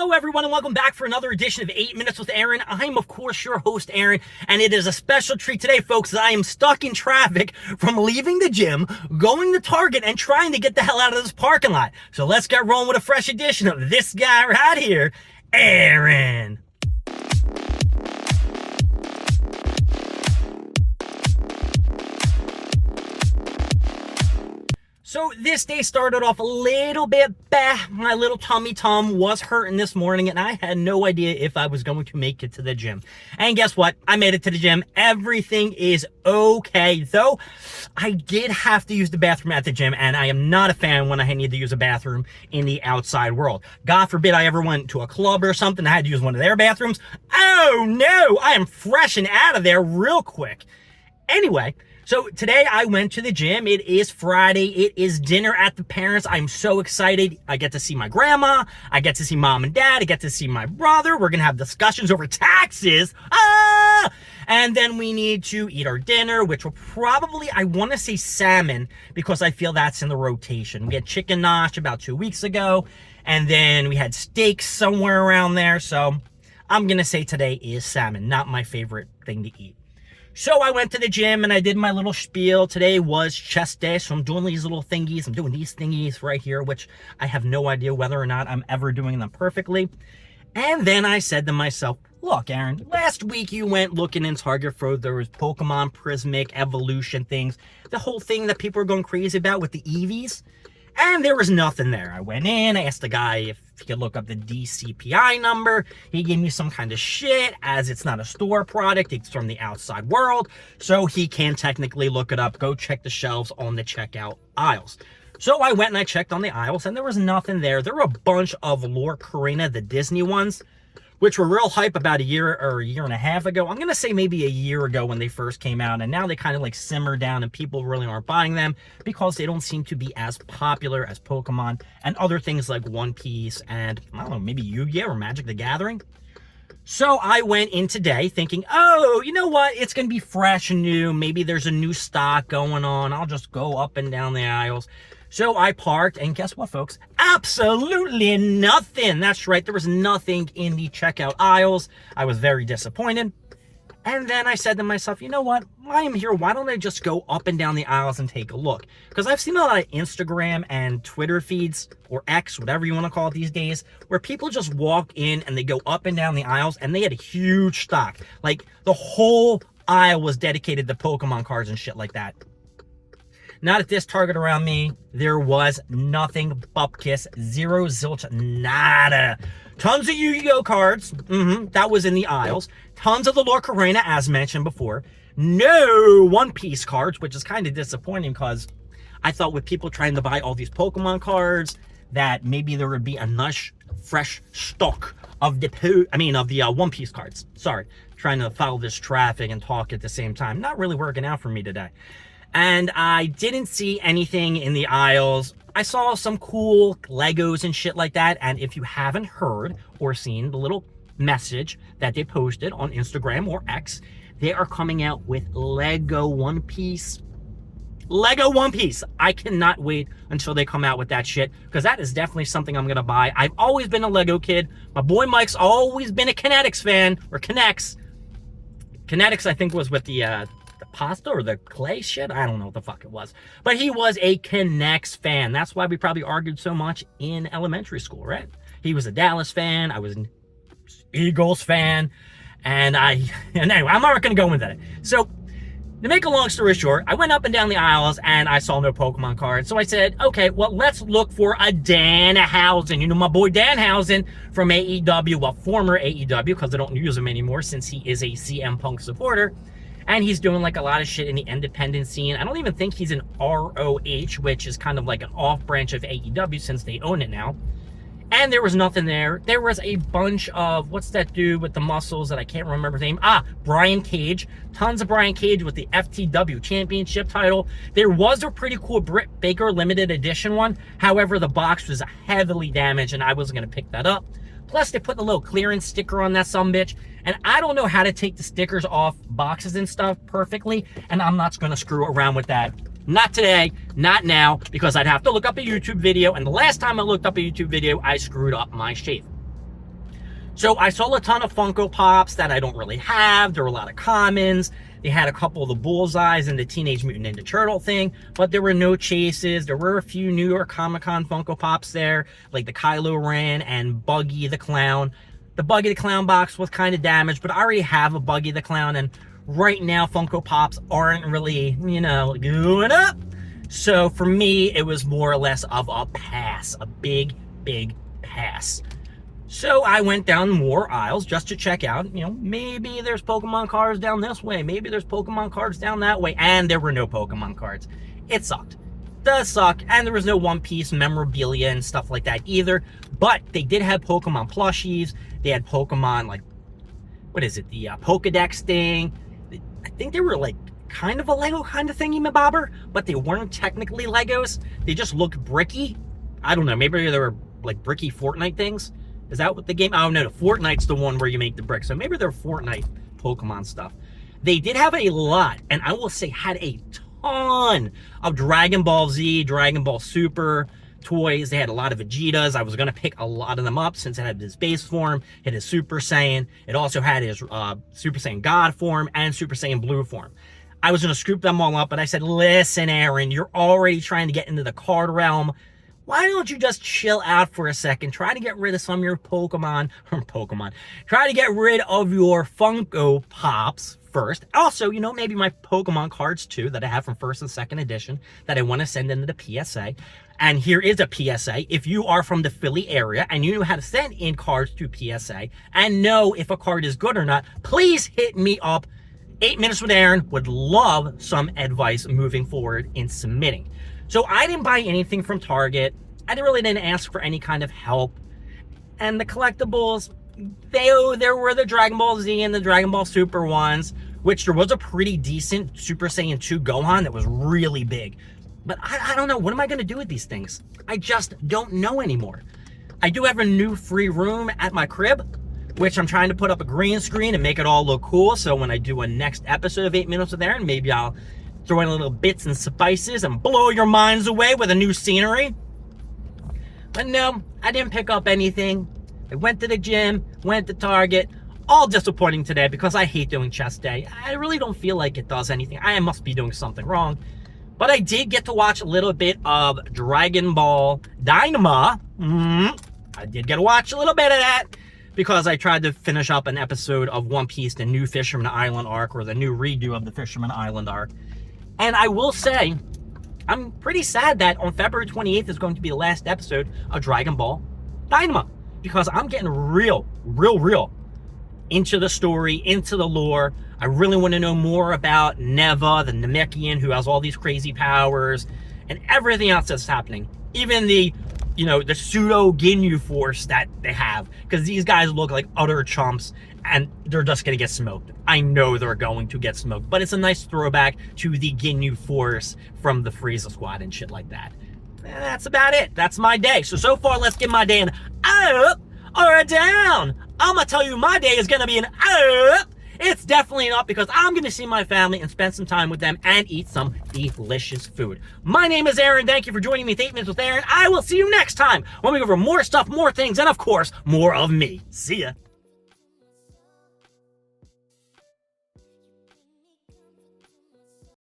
Hello everyone and welcome back for another edition of 8 Minutes with Aaron. I'm of course your host Aaron, and it is a special treat today folks as I am stuck in traffic from leaving the gym, going to Target, and trying to get the hell out of this parking lot. So let's get rolling with a fresh edition of this guy right here, Aaron. So this day started off a little bit bad. My little tummy was hurting this morning and I had no idea if I was going to make it to the gym. And guess what? I made it to the gym. Everything is okay. Though I did have to use the bathroom at the gym, and I am not a fan when I need to use a bathroom in the outside world. God forbid I ever went to a club or something, I had to use one of their bathrooms. Oh no, I am fresh and out of there real quick. Anyway, so today I went to the gym. It is Friday. It is dinner at the parents'. I'm so excited. I get to see my grandma. I get to see mom and dad. I get to see my brother. We're going to have discussions over taxes. And then we need to eat our dinner, which will probably, I want to say salmon, because I feel that's in the rotation. We had chicken nosh about 2 weeks ago, and then we had steak somewhere around there. So I'm going to say today is salmon, not my favorite thing to eat. So I went to the gym and I did my little spiel. Today was chest day, so I'm doing these little thingies. I'm doing these thingies right here, which I have no idea whether or not I'm ever doing them perfectly. And then I said to myself, look, Aaron, last week you went looking in Target for those Pokemon Prismic Evolution things, the whole thing that people are going crazy about with the Eevees. And there was nothing there. I went in, I asked the guy if he could look up the DCPI number. He gave me some kind of shit, as it's not a store product, it's from the outside world. So he can technically look it up, go check the shelves on the checkout aisles. So I went and I checked on the aisles and there was nothing there. There were a bunch of Lorcarina, the Disney ones, which were real hype about a year or a year and a half ago. I'm going to say maybe a year ago when they first came out, and now they kind of like simmer down and people really aren't buying them because they don't seem to be as popular as Pokemon and other things like One Piece and, I don't know, maybe Yu-Gi-Oh! Or Magic the Gathering. So I went in today thinking, oh, you know what? It's going to be fresh and new. Maybe there's a new stock going on. I'll just go up and down the aisles. So I parked, and guess what, folks? Absolutely nothing. That's right. There was nothing in the checkout aisles. I was very disappointed. And then I said to myself, you know what? While I'm here, why don't I just go up and down the aisles and take a look? Because I've seen a lot of Instagram and Twitter feeds, or X, whatever you want to call it these days, where people just walk in and they go up and down the aisles, and they had a huge stock. Like, the whole aisle was dedicated to Pokemon cards and shit like that. Not at this Target around me. There was nothing, bupkis, zero, zilch, nada. Tons of Yu-Gi-Oh cards. That was in the aisles. Tons of the Lorcarina, as mentioned before. No One Piece cards, which is kind of disappointing because I thought with people trying to buy all these Pokemon cards that maybe there would be a nice, fresh stock of the One Piece cards. Sorry, trying to follow this traffic and talk at the same time. Not really working out for me today. And I didn't see anything in the aisles. I saw some cool Legos and shit like that. And if you haven't heard or seen the little message that they posted on Instagram or X, they are coming out with Lego One Piece. Lego One Piece. I cannot wait until they come out with that shit, because that is definitely something I'm going to buy. I've always been a Lego kid. My boy Mike's always been a Kinetics fan, or K'NEX. Kinetics, I think, was with the pasta or the clay shit. I don't know what the fuck it was. But he was a K'NEX fan. That's why we probably argued so much in elementary school, right? He was a Dallas fan. I was an Eagles fan. And anyway, I'm not going to go into that. So, to make a long story short, I went up and down the aisles and I saw no Pokemon cards. So I said, okay, well, let's look for a Danhausen. You know, my boy Danhausen from AEW, well, former AEW, because I don't use him anymore since he is a CM Punk supporter. And he's doing like a lot of shit in the independent scene. I don't even think he's an ROH, which is kind of like an off branch of AEW since they own it now. And there was nothing there. There was a bunch of, what's that dude with the muscles that I can't remember his name? Brian Cage. Tons of Brian Cage with the FTW Championship title. There was a pretty cool Britt Baker limited edition one. However, the box was heavily damaged and I wasn't going to pick that up. Plus, they put the little clearance sticker on that sumbitch. And I don't know how to take the stickers off boxes and stuff perfectly. And I'm not going to screw around with that. Not today, not now, because I'd have to look up a YouTube video. And the last time I looked up a YouTube video, I screwed up my shave. So I saw a ton of Funko Pops that I don't really have. There were a lot of commons. They had a couple of the Bullseyes and the Teenage Mutant Ninja Turtle thing, but there were no chases. There were a few New York Comic Con Funko Pops there, like the Kylo Ren and Buggy the Clown. The Buggy the Clown box was kind of damaged, but I already have a Buggy the Clown, and right now Funko Pops aren't really, going up. So for me, it was more or less of a pass, a big pass. So I went down more aisles just to check out, maybe there's Pokemon cards down this way, maybe there's Pokemon cards down that way, and there were no Pokemon cards. It sucked. Does suck, and there was no One Piece memorabilia and stuff like that either, but they did have Pokemon plushies. They had Pokemon, like, what is it, the Pokedex thing. I think they were like kind of a Lego kind of thingy mabobber, but they weren't technically Legos. They just looked bricky. I don't know, maybe they were like bricky Fortnite things. Is that what the game? Oh, no, Fortnite's the one where you make the bricks. So maybe they're Fortnite Pokemon stuff. They did have a lot, and I will say had a ton of Dragon Ball Z, Dragon Ball Super toys. They had a lot of Vegetas. I was going to pick a lot of them up since it had his base form, it had his Super Saiyan. It also had his Super Saiyan God form and Super Saiyan Blue form. I was going to scoop them all up, but I said, listen, Aaron, you're already trying to get into the card realm. Why don't you just chill out for a second? Try to get rid of some of your Pokemon. Try to get rid of your Funko Pops first. Also, maybe my Pokemon cards too that I have from first and second edition that I want to send into the PSA. And here is a PSA. If you are from the Philly area and you know how to send in cards to PSA and know if a card is good or not, please hit me up. 8 Minutes with Aaron would love some advice moving forward in submitting. So I didn't buy anything from Target. I didn't ask for any kind of help. And the collectibles, there were the Dragon Ball Z and the Dragon Ball Super ones, which there was a pretty decent Super Saiyan 2 Gohan that was really big. But I don't know, what am I going to do with these things? I just don't know anymore. I do have a new free room at my crib, which I'm trying to put up a green screen and make it all look cool. So when I do a next episode of 8 Minutes with Aaron, maybe I'll throw in a little bits and spices and blow your minds away with a new scenery. But no, I didn't pick up anything. I went to the gym, went to Target. All disappointing today because I hate doing chest day. I really don't feel like it does anything. I must be doing something wrong. But I did get to watch a little bit of Dragon Ball Dynama. I did get to watch a little bit of that because I tried to finish up an episode of One Piece, the new Fisherman Island arc, or the new redo of the Fisherman Island arc. And I will say, I'm pretty sad that on February 28th is going to be the last episode of Dragon Ball Dynama, because I'm getting real into the story, into the lore. I really want to know more about Neva, the Namekian, who has all these crazy powers, and everything else that's happening. Even the pseudo Ginyu Force that they have, because these guys look like utter chumps, and they're just going to get smoked. I know they're going to get smoked, but it's a nice throwback to the Ginyu Force from the Frieza Squad and shit like that. And that's about it. That's my day. So far, let's give my day an up or a down. I'm going to tell you my day is going to be an up. It's definitely not, because I'm going to see my family and spend some time with them and eat some delicious food. My name is Aaron. Thank you for joining me with 8 Minutes with Aaron. I will see you next time when we go over more stuff, more things, and of course, more of me. See ya.